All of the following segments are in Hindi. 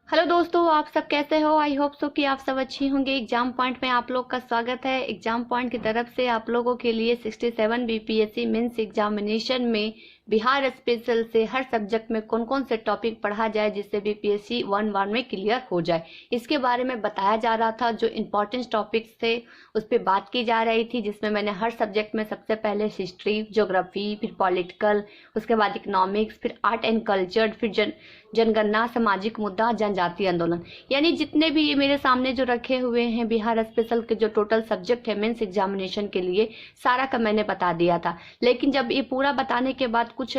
हेलो दोस्तों, आप सब कैसे हो। आई होप सो कि आप सब अच्छी होंगे। एग्जाम पॉइंट में आप लोग का स्वागत है। एग्जाम पॉइंट की तरफ से आप लोगों के लिए 67 बीपीएससी मेंस एग्जामिनेशन में बिहार स्पेशल से हर सब्जेक्ट में कौन कौन से टॉपिक पढ़ा जाए जिससे बीपीएससी 1 में क्लियर हो जाए, इसके बारे में बताया जा रहा था। जो इंपॉर्टेंट टॉपिक्स थे उस पर बात की जा रही थी, जिसमें मैंने हर सब्जेक्ट में सबसे पहले हिस्ट्री, ज्योग्राफी, फिर पॉलिटिकल, उसके बाद इकोनॉमिक्स, फिर आर्ट एंड कल्चर, फिर जनगणना, सामाजिक मुद्दा, जनजातीय आंदोलन, यानी जितने भी ये मेरे सामने जो रखे हुए हैं बिहार स्पेशल के जो टोटल सब्जेक्ट है मेंस एग्जामिनेशन के लिए, सारा का मैंने बता दिया था। लेकिन जब ये पूरा बताने के बाद कुछ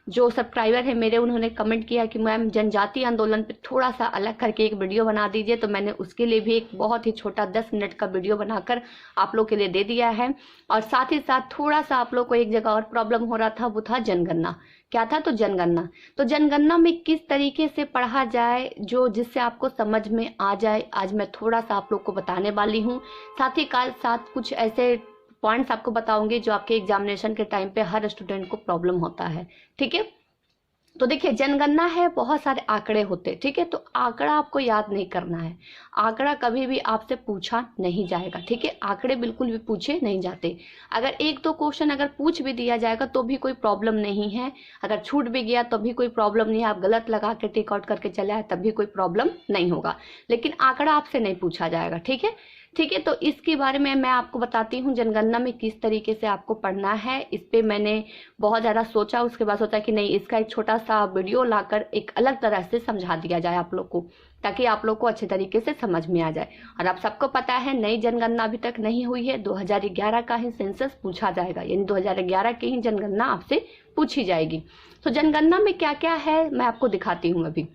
जो सब्सक्राइबर है मेरे, उन्होंने कमेंट किया कि मैम जनजातीय आंदोलन पे थोड़ा सा अलग करके एक वीडियो बना दीजिए, तो मैंने उसके लिए भी एक बहुत ही छोटा 10 मिनट का वीडियो बनाकर आप लोग के लिए दे दिया है। और साथ ही साथ थोड़ा सा आप लोग को एक जगह और प्रॉब्लम हो रहा था, वो था जनगणना। क्या था? तो जनगणना। तो जनगणना में किस तरीके से पढ़ा जाए जो जिससे आपको समझ में आ जाए, आज मैं थोड़ा सा आप लोग को बताने वाली हूँ। साथ ही साथ कुछ ऐसे पॉइंट्स आपको बताऊंगी जो आपके एग्जामिनेशन के टाइम पे हर स्टूडेंट को प्रॉब्लम होता है। ठीक है, तो देखिए जनगणना है, बहुत सारे आंकड़े होते हैं। ठीक है, तो आंकड़ा आपको याद नहीं करना है। आंकड़ा कभी भी आपसे पूछा नहीं जाएगा। ठीक है, आंकड़े बिल्कुल भी पूछे नहीं जाते। अगर एक दो क्वेश्चन अगर पूछ भी दिया जाएगा तो भी कोई प्रॉब्लम नहीं है। अगर छूट भी गया तो भी कोई प्रॉब्लम नहीं है। आप गलत लगा के टिक आउट करके चले आए तब भी कोई प्रॉब्लम नहीं होगा। लेकिन आंकड़ा आपसे नहीं पूछा जाएगा। ठीक है, ठीक है, तो इसके बारे में मैं आपको बताती हूँ जनगणना में किस तरीके से आपको पढ़ना है। इस पे मैंने बहुत ज़्यादा सोचा, उसके बाद सोचा कि नहीं, इसका एक छोटा सा वीडियो लाकर एक अलग तरह से समझा दिया जाए आप लोग को, ताकि आप लोग को अच्छे तरीके से समझ में आ जाए। और आप सबको पता है नई जनगणना अभी तक नहीं हुई है। 2011 का ही सेंसस पूछा जाएगा, यानी 2011 की ही जनगणना आपसे पूछी जाएगी। तो जनगणना में क्या क्या है मैं आपको दिखाती हूँ अभी।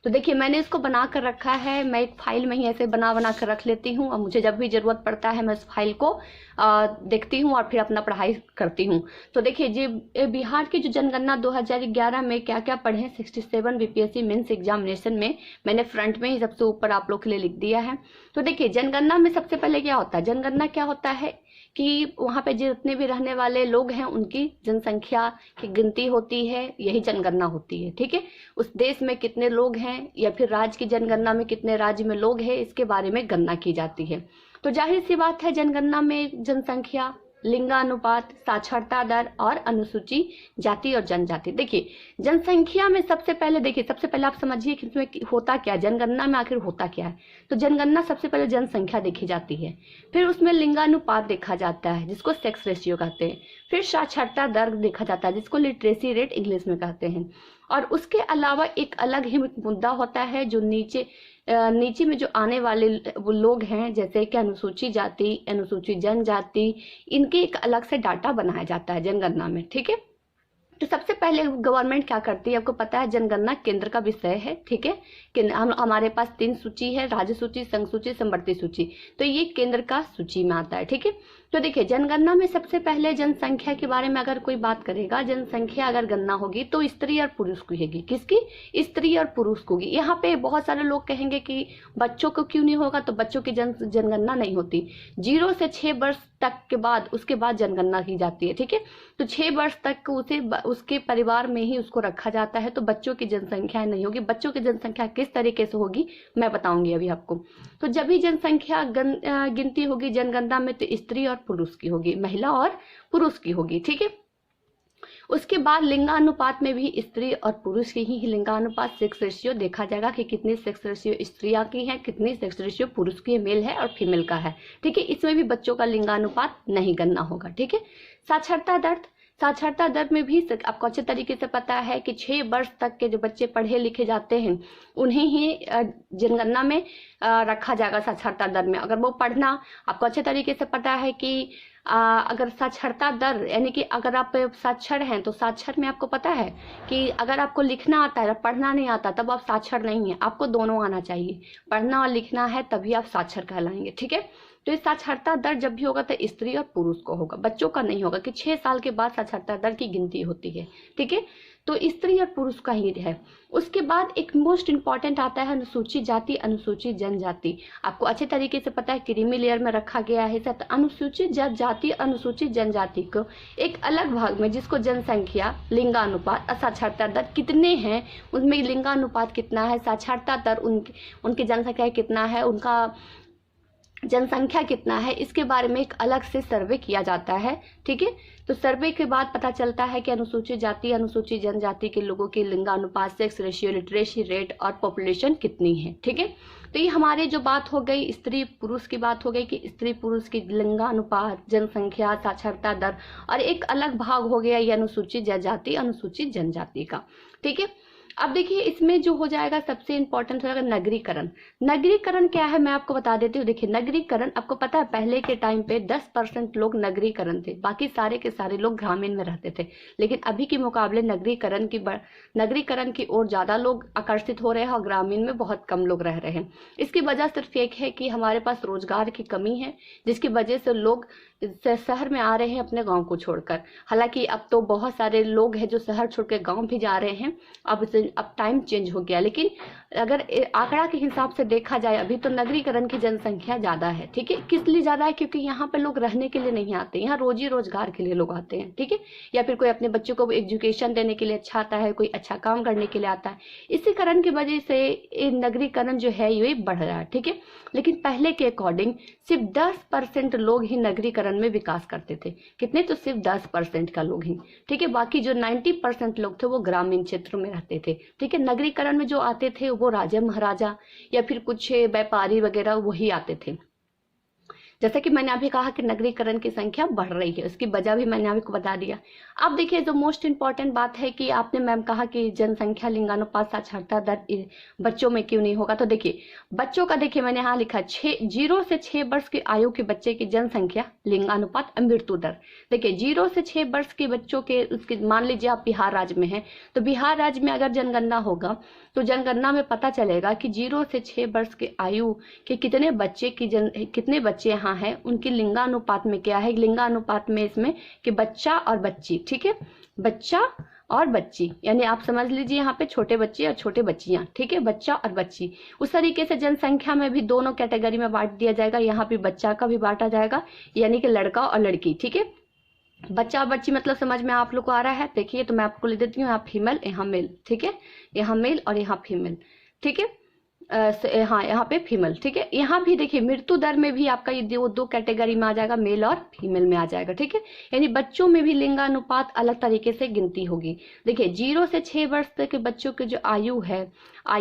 तो देखिए मैंने इसको बना कर रखा है। मैं एक फाइल में ही ऐसे बना कर रख लेती हूँ और मुझे जब भी जरूरत पड़ता है मैं उस फाइल को देखती हूँ और फिर अपना पढ़ाई करती हूँ। तो देखिए जी, बिहार की जो जनगणना 2011 में क्या क्या पढ़े 67 बीपीएससी मेंस एग्जामिनेशन में, मैंने फ्रंट में ही सबसे ऊपर आप लोग के लिए लिख दिया है। तो देखिए जनगणना में सबसे पहले क्या होता है, जनगणना क्या होता है कि वहाँ पे जितने भी रहने वाले लोग हैं उनकी जनसंख्या की गिनती होती है, यही जनगणना होती है। ठीक है, उस देश में कितने लोग हैं या फिर राज्य की जनगणना में कितने राज्य में लोग हैं, इसके बारे में गणना की जाती है। तो जाहिर सी बात है जनगणना में जनसंख्या, लिंगानुपात, साक्षरता दर और अनुसूची जाति और जनजाति। देखिए जनसंख्या में सबसे पहले देखिए, सबसे पहले आप समझिए कि इसमें होता क्या है, जनगणना में आखिर होता क्या है। तो जनगणना सबसे पहले जनसंख्या देखी जाती है, फिर उसमें लिंगानुपात देखा जाता है जिसको सेक्स रेशियो कहते हैं, फिर साक्षरता दर देखा जाता है जिसको लिटरेसी रेट इंग्लिश में कहते हैं। और उसके अलावा एक अलग ही मुद्दा होता है जो नीचे में जो आने वाले वो लोग हैं, जैसे कि अनुसूचित जाति, अनुसूचित जनजाति, इनके एक अलग से डाटा बनाया जाता है जनगणना में। ठीक है, तो सबसे पहले गवर्नमेंट क्या करती है, आपको पता है जनगणना केंद्र का विषय है। ठीक है, कि हमारे पास 3 सूची है, राज्य सूची, संघ सूची, समवर्ती सूची। तो ये केंद्र का सूची में आता है। ठीक है, तो देखिए जनगणना में सबसे पहले जनसंख्या के बारे में अगर कोई बात करेगा, जनसंख्या अगर गणना होगी तो स्त्री और पुरुष की होगी। किसकी? स्त्री और पुरुष को होगी। यहाँ पे बहुत सारे लोग कहेंगे कि बच्चों को क्यों नहीं होगा, तो बच्चों की जनगणना नहीं होती। 0 से 6 वर्ष तक के बाद उसके बाद जनगणना की जाती है। ठीक है, तो 6 वर्ष तक उसे उसके परिवार में ही उसको रखा जाता है, तो बच्चों की जनसंख्या नहीं होगी। बच्चों की जनसंख्या किस तरीके से होगी मैं बताऊंगी अभी आपको। तो जब भी जनसंख्या गिनती होगी जनगणना में तो स्त्री और पुरुष की होगी, महिला और पुरुष की होगी। ठीक है, उसके बाद लिंगानुपात में भी स्त्री और पुरुष की ही लिंगानुपात सेक्स रेशियो देखा जाएगा कि कितनी सेक्स रेशियो स्त्रियां की है, कितनी सेक्स रेशियो पुरुष की, मेल है और फीमेल का है। ठीक है, इसमें भी बच्चों का लिंगानुपात नहीं गणना होगा। ठीक है, साक्षरता दर, साक्षरता दर में भी आपको अच्छे तरीके से पता है कि 6 वर्ष तक के जो बच्चे पढ़े लिखे जाते हैं उन्हें ही जनगणना में रखा जाएगा साक्षरता दर में। अगर वो पढ़ना आपको अच्छे तरीके से पता है कि अगर साक्षरता दर, यानी कि अगर आप साक्षर हैं तो साक्षर में आपको पता है कि अगर आपको लिखना आता है, पढ़ना नहीं आता, तब आप साक्षर नहीं है। आपको दोनों आना चाहिए, पढ़ना और लिखना है, तभी आप साक्षर कहलाएंगे। ठीक है, तो ये साक्षरता दर जब भी होगा तो स्त्री और पुरुष को होगा, बच्चों का नहीं होगा, कि 6 साल के बाद साक्षरता दर की गिनती होती है। ठीक है, तो स्त्री और पुरुष का ही है। उसके बाद एक मोस्ट इंपॉर्टेंट आता है अनुसूचित जाति अनुसूचित जनजाति। आपको अच्छे तरीके से पता है क्रीमी लेयर में रखा गया है। तो अनुसूचित जाति अनुसूचित जनजाति को एक अलग भाग में, जिसको जनसंख्या, लिंगानुपात और साक्षरता दर कितने हैं, उनमें लिंगानुपात कितना है, साक्षरता दर उनकी जनसंख्या कितना है, उनका जनसंख्या कितना है, इसके बारे में एक अलग से सर्वे किया जाता है। ठीक है, तो सर्वे के बाद पता चलता है कि अनुसूचित जाति अनुसूचित जनजाति के लोगों के लिंगानुपात, सेक्स रेशियो, लिटरेसी रेट और पॉपुलेशन कितनी है। ठीक है, तो ये हमारे जो बात हो गई स्त्री पुरुष की बात हो गई कि स्त्री पुरुष की लिंगानुपात, जनसंख्या, साक्षरता दर, और एक अलग भाग हो गया ये अनुसूचित जाति अनुसूचित जनजाति का। ठीक है, अब देखिए इसमें जो हो जाएगा सबसे इंपॉर्टेंट हो जाएगा नगरीकरण। नगरीकरण क्या है मैं आपको बता देती हूँ। देखिए नगरीकरण, आपको पता है पहले के टाइम पे 10% लोग नगरीकरण थे, बाकी सारे के सारे लोग ग्रामीण में रहते थे। लेकिन अभी के मुकाबले नगरीकरण की ओर ज्यादा लोग आकर्षित हो रहे हैं और ग्रामीण में बहुत कम लोग रह रहे हैं। इसकी वजह सिर्फ एक है कि हमारे पास रोजगार की कमी है, जिसकी वजह से लोग शहर में आ रहे हैं अपने गांव को छोड़कर। हालांकि अब तो बहुत सारे लोग हैं जो शहर छोड़ के गांव भी जा रहे हैं, अब टाइम चेंज हो गया। लेकिन अगर आंकड़ा के हिसाब से देखा जाए अभी तो नगरीकरण की जनसंख्या ज्यादा है। ठीक है, किस लिए ज्यादा है? क्योंकि यहाँ पे लोग रहने के लिए नहीं आते, यहाँ रोजी रोजगार के लिए लोग आते हैं। ठीक है, या फिर कोई अपने बच्चों को एजुकेशन देने के लिए अच्छा आता है, कोई अच्छा काम करने के लिए आता है। इसी कारण की वजह से नगरीकरण जो है ये बढ़ रहा है। ठीक है, लेकिन पहले के अकॉर्डिंग सिर्फ 10% लोग ही नगरीकरण में विकास करते थे। कितने? तो सिर्फ 10% का लोग ही। ठीक है, बाकी जो 90% लोग थे वो ग्रामीण क्षेत्रों में रहते थे। ठीक है, नगरीकरण में जो आते थे वो राजा महाराजा या फिर कुछ व्यापारी वगैरह वही आते थे। जैसे कि मैंने अभी कहा कि नगरीकरण की संख्या बढ़ रही है, उसकी वजह भी मैंने आपको बता दिया। अब देखिए जो मोस्ट इंपॉर्टेंट बात है कि आपने मैम कहा कि जनसंख्या, लिंगानुपात, साक्षरता दर बच्चों में क्यों नहीं होगा। तो देखिए बच्चों का, देखिए मैंने यहाँ लिखा 0 से 6 वर्ष की आयु के बच्चे की जनसंख्या, लिंगानुपात और मृत्यु दर। देखिए 0 से 6 वर्ष के बच्चों के, उसके मान लीजिए आप बिहार राज्य में हैं, तो बिहार राज्य में अगर जनगणना होगा तो जनगणना में पता चलेगा कि 0 से 6 वर्ष के आयु के कितने बच्चे यहाँ हैं, उनकी लिंगानुपात में क्या है। लिंगानुपात में इसमें कि बच्चा और बच्ची। ठीक है, बच्चा और बच्ची, यानी आप समझ लीजिए यहाँ पे छोटे बच्चे और छोटे बच्चियां। ठीक है, बच्चा और बच्ची। उस तरीके से जनसंख्या में भी दोनों कैटेगरी में बांट दिया जाएगा। यहाँ पे बच्चा का भी बांटा जाएगा, यानी कि लड़का और लड़की। ठीक है, बच्चा और बच्ची मतलब समझ में आप लोग को आ रहा है। देखिए तो मैं आपको लिख देती हूँ, यहाँ फीमेल यहाँ मेल। ठीक है, यहाँ मेल और यहाँ फीमेल। ठीक है, हाँ यहाँ पे फीमेल। ठीक है, यहाँ भी देखिए मृत्यु दर में भी आपका ये दो कैटेगरी में आ जाएगा, मेल और फीमेल में आ जाएगा। ठीक है, यानी बच्चों में भी लिंगानुपात अलग तरीके से गिनती होगी। देखिए 0 से 6 वर्ष तक के बच्चों की जो आयु है,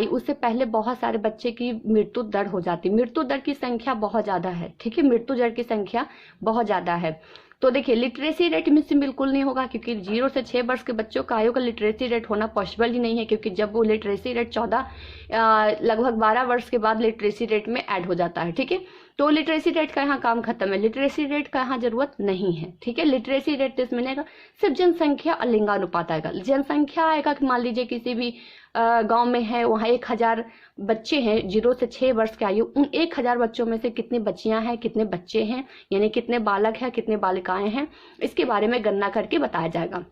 उससे पहले बहुत सारे बच्चे की मृत्यु दर हो जाती है। मृत्यु दर की संख्या बहुत ज्यादा है। ठीक है, मृत्यु दर की संख्या बहुत ज्यादा है। तो देखिए लिटरेसी रेट में से बिल्कुल नहीं होगा, क्योंकि 0 से 6 वर्ष के बच्चों का आयु का लिटरेसी रेट होना पॉसिबल ही नहीं है, क्योंकि जब वो लिटरेसी रेट लगभग 12 वर्ष के बाद लिटरेसी रेट में ऐड हो जाता है। ठीक है, तो लिटरेसी रेट का यहाँ काम खत्म है, लिटरेसी रेट का यहाँ जरूरत नहीं है। ठीक है, लिटरेसी रेट इसमें आएगा सिर्फ जनसंख्या और लिंगानुपात आएगा। जनसंख्या आएगा कि मान लीजिए किसी भी गांव में है, वहाँ 1000 बच्चे हैं 0 से 6 वर्ष की आयु, उन 1000 बच्चों में से कितनी बच्चियां हैं, कितने बच्चे हैं, यानी कितने बालक हैं, कितने बालिकाएं हैं, इसके बारे में गणना करके बताया जाएगा।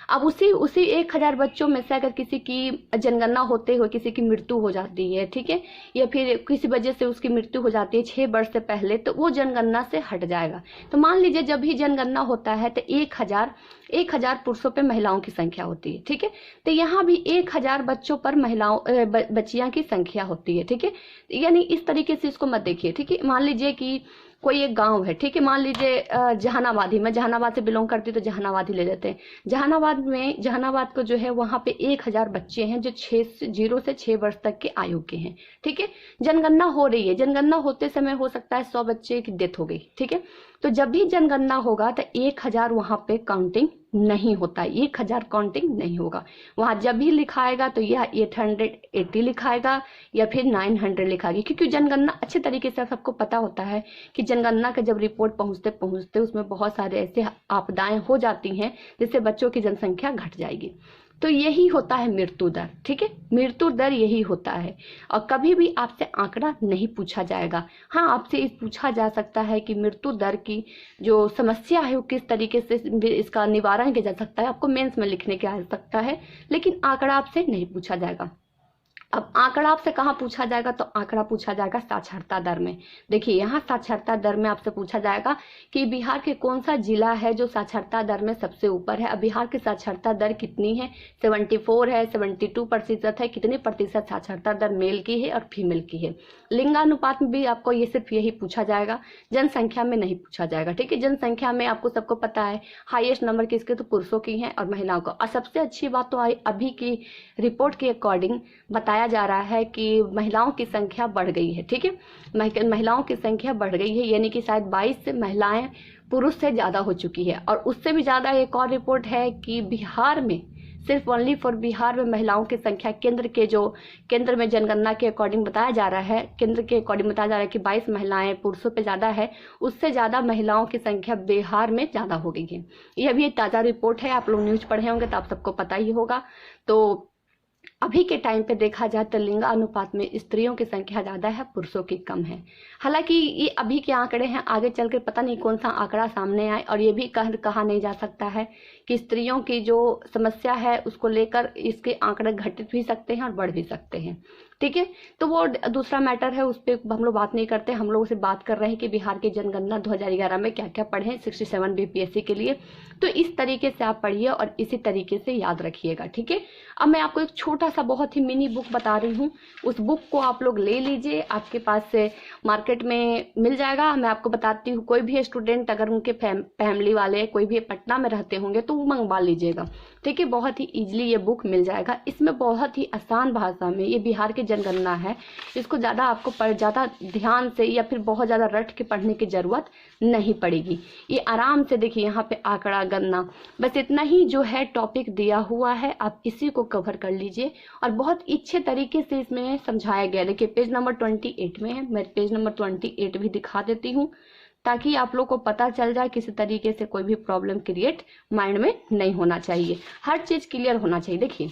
अब उसी 1000 बच्चों में से अगर किसी की जनगणना होते हुए किसी की मृत्यु हो जाती है, ठीक है, या फिर किसी वजह से उसकी मृत्यु हो जाती है 6 वर्ष से पहले, तो वो जनगणना से हट जाएगा। तो मान लीजिए जब भी जनगणना होता है तो 1000 पुरुषों पे महिलाओं की संख्या होती है। ठीक है, तो यहाँ भी 1000 बच्चों पर बच्चियां की संख्या होती है। ठीक है, यानी इस तरीके से इसको मत देखिए। ठीक है, मान लीजिए कि कोई एक गांव है, ठीक है, मान लीजिए जहानाबाद ही, मैं जहानाबाद से बिलोंग करती हूँ तो जहानाबाद ही ले लेते हैं। जहानाबाद को जो है वहां पे 1000 बच्चे हैं जो 0 से 6 वर्ष तक के आयु के हैं। ठीक है, जनगणना हो रही है, जनगणना होते समय हो सकता है 100 बच्चे की डेथ हो गई। ठीक है, तो जब भी जनगणना होगा तो 1000 वहां पे काउंटिंग नहीं होता है, 1000 काउंटिंग नहीं होगा। वहां जब भी लिखाएगा तो यह 880 लिखाएगा या फिर 900 लिखाएगी, क्योंकि जनगणना अच्छे तरीके से सबको पता होता है कि जनगणना का जब रिपोर्ट पहुंचते उसमें बहुत सारे ऐसे आपदाएं हो जाती हैं जिससे बच्चों की जनसंख्या घट जाएगी। तो यही होता है मृत्यु दर। ठीक है, मृत्यु दर यही होता है। और कभी भी आपसे आंकड़ा नहीं पूछा जाएगा। हाँ, आपसे पूछा जा सकता है कि मृत्यु दर की जो समस्या है वो किस तरीके से इसका निवारण किया जा सकता है, आपको मेंस में लिखने की आ सकता है, लेकिन आंकड़ा आपसे नहीं पूछा जाएगा। अब आंकड़ा आपसे कहाँ पूछा जाएगा, तो आंकड़ा पूछा जाएगा साक्षरता दर में। देखिए, यहाँ साक्षरता दर में आपसे पूछा जाएगा कि बिहार के कौन सा जिला है जो साक्षरता दर में सबसे ऊपर है। अब बिहार की साक्षरता दर कितनी है, 74 है, 72% है, कितने प्रतिशत साक्षरता दर मेल की है और फीमेल की है। लिंगानुपात में भी आपको ये सिर्फ यही पूछा जाएगा, जनसंख्या में नहीं पूछा जाएगा। ठीक है, जनसंख्या में आपको सबको पता है हाईएस्ट नंबर किसके, तो पुरुषों की है और महिलाओं को। और सबसे अच्छी बात तो अभी की रिपोर्ट के अकॉर्डिंग बताया जा रहा है कि महिलाओं की संख्या बढ़ गई है। ठीक है, महिलाओं की संख्या बढ़ गई है, यानी कि शायद 22 महिलाएं पुरुष से ज्यादा हो चुकी है। और उससे भी ज्यादा एक और रिपोर्ट है कि बिहार में, सिर्फ ओनली फॉर बिहार में महिलाओं की संख्या केंद्र में जनगणना के अकॉर्डिंग बताया जा रहा है, केंद्र के अकॉर्डिंग बताया जा रहा है कि 22 महिलाएं पुरुषों पे ज्यादा है, उससे ज्यादा महिलाओं की संख्या बिहार में ज्यादा हो गई है। ये अभी एक ताजा रिपोर्ट है, आप लोग न्यूज पढ़े होंगे तो आप सबको पता ही होगा। तो अभी के टाइम पे देखा जाए तो लिंगानुपात में स्त्रियों की संख्या ज्यादा है, पुरुषों की कम है। हालांकि ये अभी के आंकड़े हैं, आगे चलकर पता नहीं कौन सा आंकड़ा सामने आए। और ये भी कहा नहीं जा सकता है कि स्त्रियों की जो समस्या है उसको लेकर इसके आंकड़े घटित भी सकते हैं और बढ़ भी सकते हैं। ठीक है, तो वो दूसरा मैटर है, उस पर हम लोग बात नहीं करते। हम लोग से बात कर रहे हैं कि बिहार की जनगणना 2011 में क्या क्या पढ़े 67 बीपीएससी के लिए। तो इस तरीके से आप पढ़िए और इसी तरीके से याद रखिएगा। ठीक है, अब मैं आपको एक छोटा सा बहुत ही मिनी बुक बता रही हूँ, उस बुक को आप लोग ले लीजिए, आपके पास से मार्केट में मिल जाएगा। मैं आपको बताती हूँ, कोई भी स्टूडेंट अगर उनके फैमिली वाले कोई भी पटना में रहते होंगे तो वो मंगवा लीजिएगा। ठीक है, बहुत ही इजीली ये बुक मिल जाएगा। इसमें बहुत ही आसान भाषा में ये बिहार की जनगणना है, इसको ज़्यादा आपको ज़्यादा ध्यान से या फिर बहुत ज़्यादा रट के पढ़ने की ज़रूरत नहीं पड़ेगी। ये आराम से देखिए, यहाँ पे आंकड़ा गणना बस इतना ही जो है टॉपिक दिया हुआ है, आप इसी को कवर कर लीजिए। और बहुत अच्छे तरीके से इसमें समझाया गया। देखिए, पेज नंबर 28 में है, मैं पेज नंबर 28 भी दिखा देती हूँ ताकि आप लोग को पता चल जाए किसी तरीके से कोई भी प्रॉब्लम क्रिएट माइंड में नहीं होना चाहिए, हर चीज क्लियर होना चाहिए। देखिए,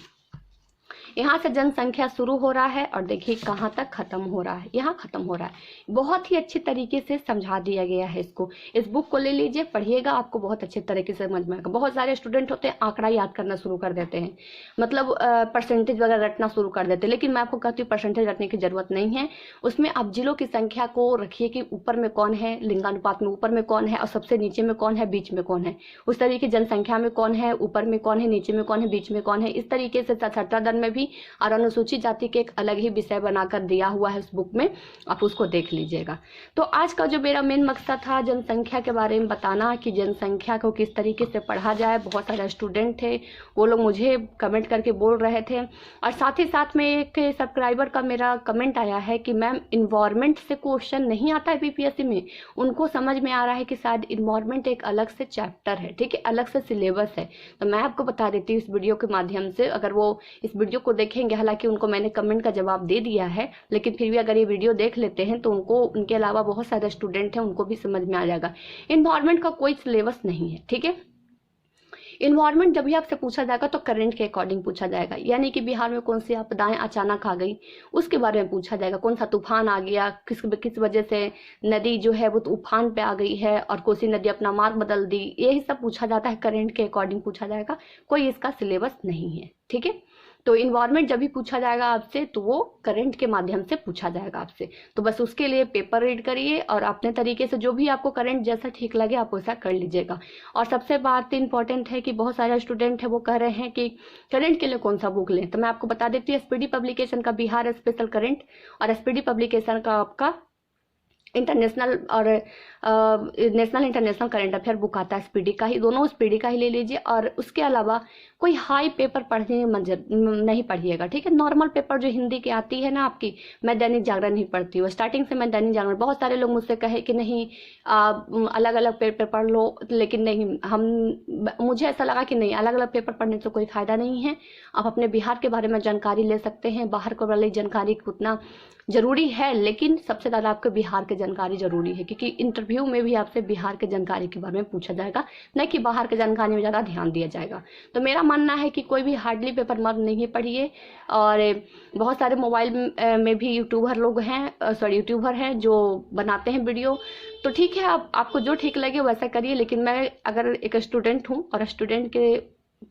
यहाँ से जनसंख्या शुरू हो रहा है और देखिए कहाँ तक खत्म हो रहा है, यहाँ खत्म हो रहा है। बहुत ही अच्छी तरीके से समझा दिया गया है इसको। इस बुक को ले लीजिए, पढ़िएगा, आपको बहुत अच्छे तरीके से समझ में आएगा। बहुत सारे स्टूडेंट होते हैं आंकड़ा याद करना शुरू कर देते हैं, मतलब परसेंटेज वगैरह रटना शुरू कर देते हैं, लेकिन मैं आपको कहती हूँ परसेंटेज रटने की जरूरत नहीं है। उसमें आप जिलों की संख्या को रखिए कि ऊपर में कौन है, लिंगानुपात में ऊपर में कौन है और सबसे नीचे में कौन है, बीच में कौन है। उस तरीके जनसंख्या में कौन है, ऊपर में कौन है, नीचे में कौन है, बीच में कौन है। इस तरीके से साक्षरता दर में भी और अनुसूचित जाति के एक अलग ही विषय बनाकर दिया हुआ है उस बुक में, आप उसको देख लीजिएगा। तो आज का जो मेरा मेन मकसद था जनसंख्या के बारे में बताना कि जनसंख्या को किस तरीके से पढ़ा जाए। बहुत सारे स्टूडेंट थे, वो लोग मुझे कमेंट करके बोल रहे थे। और साथ ही साथ में एक सब्सक्राइबर का मेरा कमेंट आया है कि मैम इन्वायरमेंट से क्वेश्चन नहीं आता है बीपीएससी में। उनको समझ में आ रहा है कि शायद इन्वायरमेंट एक अलग से चैप्टर है, ठीक है, अलग से सिलेबस है। तो मैं आपको बता देती हूँ इस वीडियो के माध्यम से, अगर वो इस वीडियो को देखेंगे, हालांकि उनको मैंने कमेंट का जवाब दे दिया है, लेकिन फिर भी अगर ये वीडियो देख लेते हैं तो उनको, उनके अलावा बहुत सारे स्टूडेंट हैं, उनको भी समझ में आ जाएगा। इन्वायरमेंट का कोई सिलेबस नहीं है, ठीक है। इन्वायरमेंट जब भी आपसे पूछा जाएगा तो करंट के अकॉर्डिंग पूछा जाएगा, यानी कि बिहार में कौन सी आपदाएं अचानक आ गई उसके बारे में पूछा जाएगा। कौन सा तूफान आ गया, किस वजह से नदी जो है वो तूफान पे आ गई है और कोसी नदी अपना मार्ग बदल दी, यही सब पूछा जाता है, करंट के अकॉर्डिंग पूछा जाएगा। कोई इसका सिलेबस नहीं है, ठीक है। तो इन्वायरमेंट जब भी पूछा जाएगा आपसे तो वो करंट के माध्यम से पूछा जाएगा आपसे। तो बस उसके लिए पेपर रीड करिए और अपने तरीके से जो भी आपको करंट जैसा ठीक लगे आप वैसा कर लीजिएगा। और सबसे बात इंपॉर्टेंट है कि बहुत सारे स्टूडेंट है वो कह रहे हैं कि करंट के लिए कौन सा बुक लें, तो मैं आपको बता देती हूँ एसपीडी पब्लिकेशन का बिहार स्पेशल करंट और एसपीडी पब्लिकेशन का आपका इंटरनेशनल और national international current affair book आता है एसपीडी का ही, दोनों एसपीडी का ही ले लीजिए। और उसके अलावा कोई हाई पेपर पढ़ने नहीं पढ़िएगा, ठीक है। नॉर्मल पेपर जो हिंदी की आती है ना आपकी, मैं दैनिक जागरण नहीं पढ़ती हूँ, स्टार्टिंग से मैं दैनिक जागरण, बहुत सारे लोग मुझसे कहे कि नहीं अलग अलग पेपर पढ़ लो, लेकिन नहीं, मुझे ऐसा लगा कि नहीं, अलग अलग पेपर पढ़ने से कोई फायदा नहीं है। आप अपने बिहार के बारे में जानकारी ले सकते हैं, बाहर को वाली जानकारी उतना जरूरी है, लेकिन सबसे ज़्यादा आपको बिहार के जानकारी जरूरी है, क्योंकि इंटरव्यू में भी आपसे बिहार के जानकारी के बारे में पूछा जाएगा, न कि बाहर के जानकारी में ज़्यादा ध्यान दिया जाएगा। तो मेरा मानना है कि कोई भी हार्डली पेपर मत नहीं पढ़िए। और बहुत सारे मोबाइल में भी यूट्यूबर हैं जो बनाते हैं वीडियो, तो ठीक है, आपको जो ठीक लगे वैसा करिए। लेकिन मैं अगर एक स्टूडेंट हूँ और स्टूडेंट के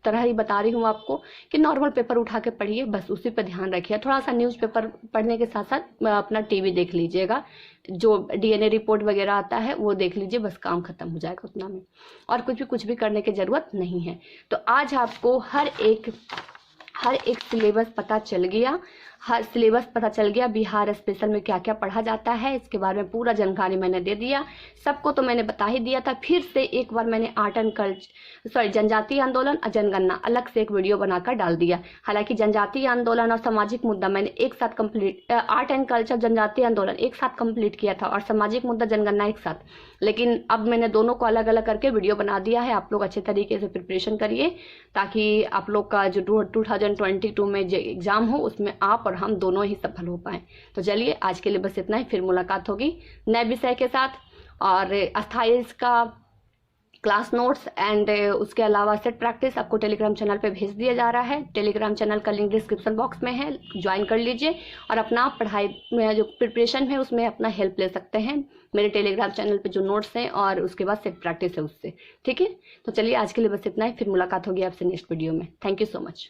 तरह ही बता रही हूँ आपको कि नॉर्मल पेपर उठा के पढ़िए, बस उसी पर ध्यान रखिए। थोड़ा सा न्यूज़पेपर पढ़ने के साथ साथ अपना टीवी देख लीजिएगा, जो डीएनए रिपोर्ट वगैरह आता है वो देख लीजिए, बस काम खत्म हो जाएगा उतना में। और कुछ भी करने की ज़रूरत नहीं है। तो आज आपको हर एक सिलेबस पता चल गया, बिहार स्पेशल में क्या क्या पढ़ा जाता है इसके बारे में पूरा जानकारी मैंने दे दिया। सबको तो मैंने बता ही दिया था। फिर से एक बार मैंने जनजातीय आंदोलन और जनगणना अलग से एक वीडियो बनाकर डाल दिया। हालांकि जनजातीय आंदोलन और सामाजिक मुद्दा मैंने एक साथ कंप्लीट, आर्ट एंड कल्चर जनजातीय आंदोलन एक साथ कंप्लीट किया था और सामाजिक मुद्दा जनगणना एक साथ, लेकिन अब मैंने दोनों को अलग अलग करके वीडियो बना दिया है। आप लोग अच्छे तरीके से प्रिपरेशन करिए, ताकि आप लोग का जो 2022 में जो एग्जाम हो उसमें आप और हम दोनों ही सफल हो पाए। तो चलिए आज के लिए बस इतना ही, फिर मुलाकात होगी नए विषय के साथ। और अस्थायी का क्लास नोट्स एंड उसके अलावा सेट प्रैक्टिस आपको टेलीग्राम चैनल पे भेज दिया जा रहा है। टेलीग्राम चैनल का लिंक डिस्क्रिप्शन बॉक्स में है, ज्वाइन कर लीजिए और अपना पढ़ाई में जो प्रिपरेशन है उसमें अपना हेल्प ले सकते हैं मेरे टेलीग्राम चैनल पे जो नोट्स हैं और उसके बाद सेट प्रैक्टिस है उससे। ठीक है, तो चलिए आज के लिए बस इतना ही, फिर मुलाकात होगी आपसे नेक्स्ट वीडियो में। Thank you so much.